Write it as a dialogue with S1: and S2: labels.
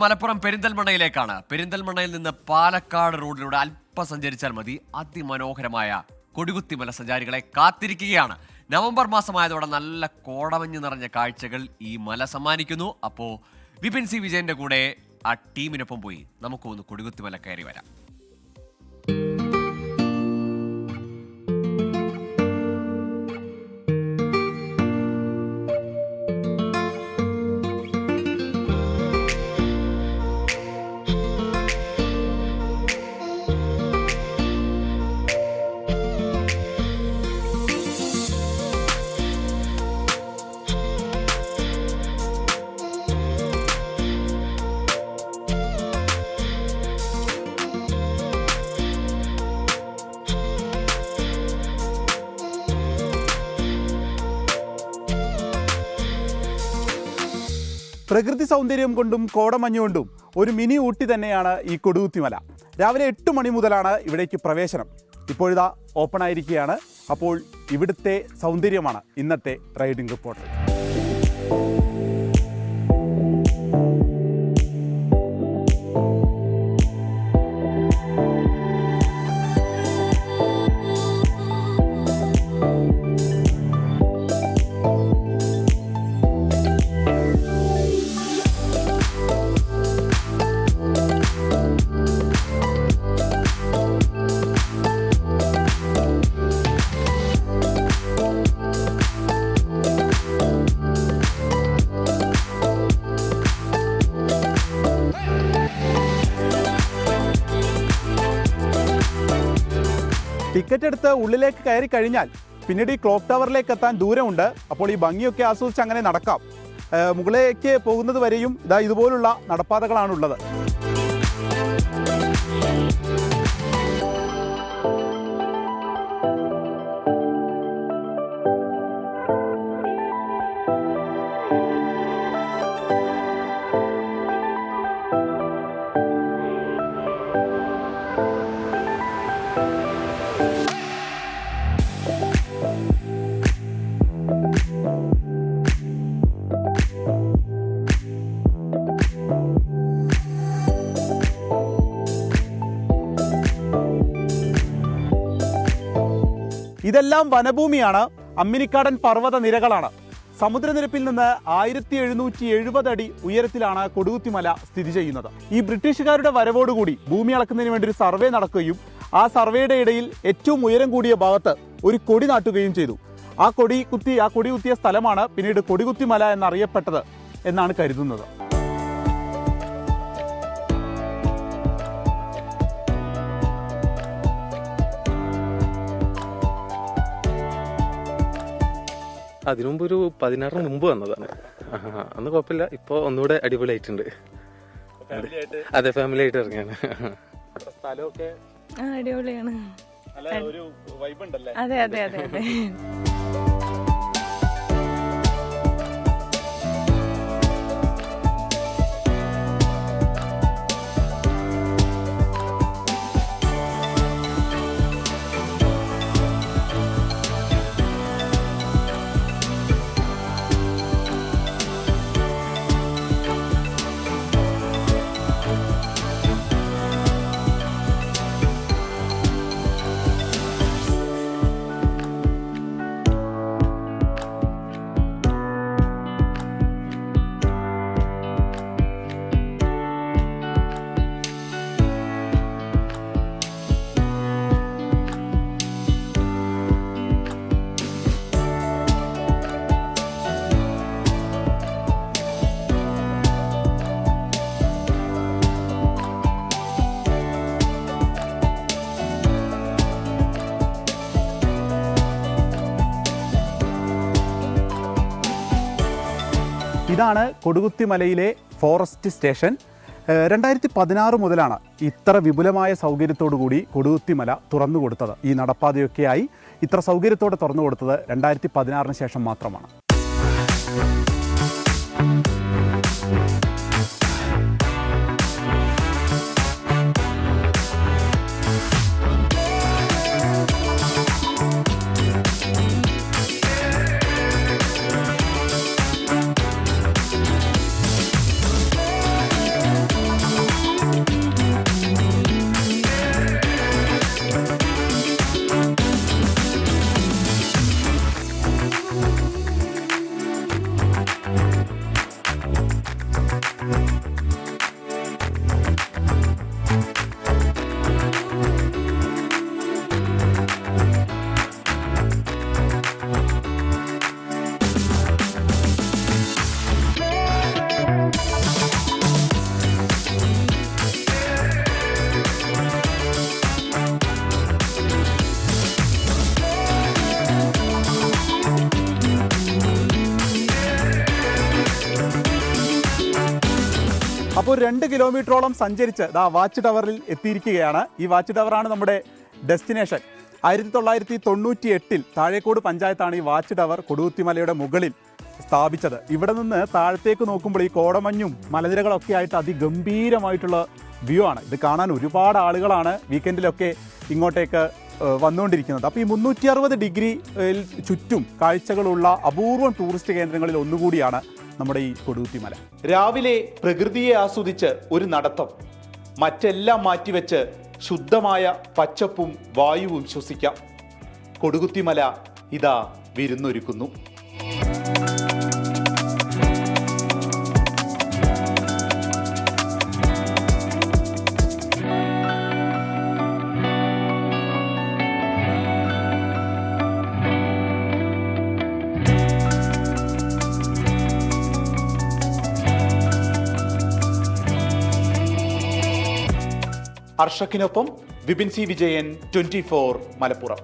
S1: മലപ്പുറം പെരിന്തൽമണ്ണയിലേക്കാണ്. പെരിന്തൽമണ്ണയിൽ നിന്ന് പാലക്കാട് റോഡിലൂടെ അല്പം സഞ്ചരിച്ചാൽ മതി അതിമനോഹരമായ കൊടികുത്തിമല സഞ്ചാരികളെ കാത്തിരിക്കുകയാണ്. നവംബർ മാസമായതോടെ നല്ല കോടമഞ്ഞ് നിറഞ്ഞ കാഴ്ചകൾ ഈ മല സമ്മാനിക്കുന്നു. അപ്പോൾ വിപിൻ സി വിജയന്റെ കൂടെ ആ ടീമിനൊപ്പം പോയി നമുക്കൊന്ന് കൊടികുത്തിമല കയറി വരാം.
S2: പ്രകൃതി സൗന്ദര്യം കൊണ്ടും കോടമഞ്ഞുകൊണ്ടും ഒരു മിനി ഊട്ടി തന്നെയാണ് ഈ കൊടികുത്തിമല. രാവിലെ 8 മണി മുതലാണ് ഇവിടേക്ക് പ്രവേശനം. ഇപ്പോഴിതാ ഓപ്പൺ ആയിരിക്കുകയാണ്. അപ്പോൾ ഇവിടുത്തെ സൗന്ദര്യമാണ് ഇന്നത്തെ റൈഡിംഗ് റിപ്പോർട്ട്. ടിക്കറ്റ് എടുത്ത് ഉള്ളിലേക്ക് കയറി കഴിഞ്ഞാൽ പിന്നീട് ഈ ക്ലോക്ക് ടവറിലേക്ക് എത്താൻ ദൂരമുണ്ട്. അപ്പോൾ ഈ ഭംഗിയൊക്കെ ആസ്വദിച്ച് അങ്ങനെ നടക്കാം. മുകളിലേക്ക് പോകുന്നത് വരെയും ഇതുപോലുള്ള നടപ്പാതകളാണുള്ളത്. ഇതെല്ലാം വനഭൂമിയാണ്. അമ്മിനിക്കാടൻ പർവ്വത നിരകളാണ്. സമുദ്രനിരപ്പിൽ നിന്ന് 1770 അടി ഉയരത്തിലാണ് കൊടികുത്തിമല സ്ഥിതി ചെയ്യുന്നത്. ഈ ബ്രിട്ടീഷുകാരുടെ വരവോടുകൂടി ഭൂമി അളക്കുന്നതിന് വേണ്ടി ഒരു സർവേ നടക്കുകയും ആ സർവേയുടെ ഇടയിൽ ഏറ്റവും ഉയരം കൂടിയ ഭാഗത്ത് ഒരു കൊടി നാട്ടുകയും ചെയ്തു. ആ കൊടി കുത്തിയ സ്ഥലമാണ് പിന്നീട് കൊടികുത്തിമല എന്നറിയപ്പെട്ടത് എന്നാണ് കരുതുന്നത്.
S3: അതിനുമുമ്പ് ഒരു 16 മുമ്പ് വന്നതാണ്. അന്ന് കുഴപ്പമില്ല. ഇപ്പോൾ ഒന്നുകൂടെ അടിപൊളിയായിട്ടുണ്ട്. അതെ, ഫാമിലി ആയിട്ട് ഇറങ്ങിയാണ്.
S4: അടിപൊളിയാണ്. അതെ അതെ അതെ അതെ.
S2: ഇതാണ് കൊടികുത്തിമലയിലെ ഫോറസ്റ്റ് സ്റ്റേഷൻ. 2016 മുതലാണ് ഇത്ര വിപുലമായ സൗകര്യത്തോടു കൂടി കൊടികുത്തിമല തുറന്നു കൊടുത്തത്. ഈ നടപ്പാതയൊക്കെയായി ഇത്ര സൗകര്യത്തോടെ തുറന്നു കൊടുത്തത് 2016 ശേഷം മാത്രമാണ്. അപ്പോൾ 2 കിലോമീറ്ററോളം സഞ്ചരിച്ച് വാച്ച് ടവറിൽ എത്തിയിരിക്കുകയാണ്. ഈ വാച്ച് ടവറാണ് നമ്മുടെ ഡെസ്റ്റിനേഷൻ. 1998 താഴേക്കോട് പഞ്ചായത്താണ് ഈ വാച്ച് ടവർ കൊടുകുത്തിമലയുടെ മുകളിൽ സ്ഥാപിച്ചത്. ഇവിടെ നിന്ന് താഴത്തേക്ക് നോക്കുമ്പോൾ ഈ കോടമഞ്ഞും മലനിരകളൊക്കെ ആയിട്ട് അതിഗംഭീരമായിട്ടുള്ള വ്യൂ ആണ്. ഇത് കാണാൻ ഒരുപാട് ആളുകളാണ് വീക്കെൻഡിലൊക്കെ ഇങ്ങോട്ടേക്ക് വന്നുകൊണ്ടിരിക്കുന്നത്. അപ്പോൾ ഈ 360 ഡിഗ്രി ചുറ്റും കാഴ്ചകളുള്ള അപൂർവം ടൂറിസ്റ്റ് കേന്ദ്രങ്ങളിൽ ഒന്നുകൂടിയാണ് നമ്മുടെ ഈ കൊടുകുത്തിമല. രാവിലെ പ്രകൃതിയെ ആസ്വദിച്ച് ഒരു നടത്തം, മറ്റെല്ലാം മാറ്റിവെച്ച് ശുദ്ധമായ പച്ചപ്പും വായുവും ശ്വസിക്കാം. കൊടുകുത്തിമല ഇതാ വിരുന്നൊരുക്കുന്നു. അർഷക്കിനൊപ്പം വിപിൻ സി വിജയൻ, 24 മലപ്പുറം.